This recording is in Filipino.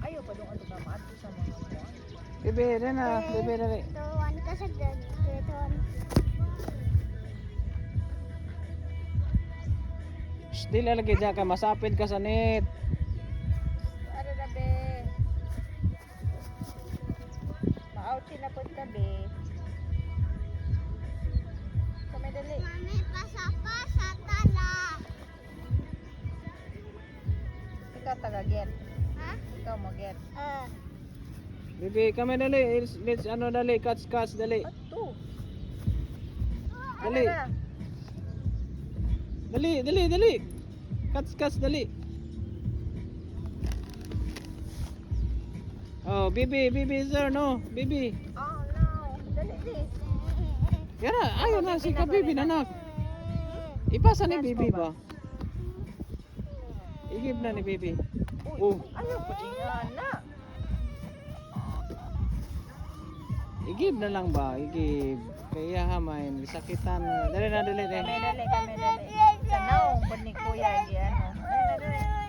Ayaw pa doon ka maato sa mga mga. Bibi, dali na. Bibi, dali. Tuwan ka sa tuwan. Shh, dili lagi dyan ka. Masapid ka sa net. Ano na be? Ma-out sila po ka be. Kamay dali. Mami, pasapa sa tala. Ikaw taga-get. Ha? Ikaw mo-get. Bibi, kami dali. Let's ano dali. Catch, dali. Ato. Dali. Dali. Catch, dali. Oh, Bibi, sir, no. Bibi. Oh no. Dali di. Yan na, ayaw na si Bibi nanak. Ipasa ni Bibi ba? Igib na ni Bibi. Oh, Ayaw pa din na. igib na lang ba? Igib. Kaya hamay, sakitan. Dali na. Kami dali. Sa naong pud ni kuya gi ano. Dali.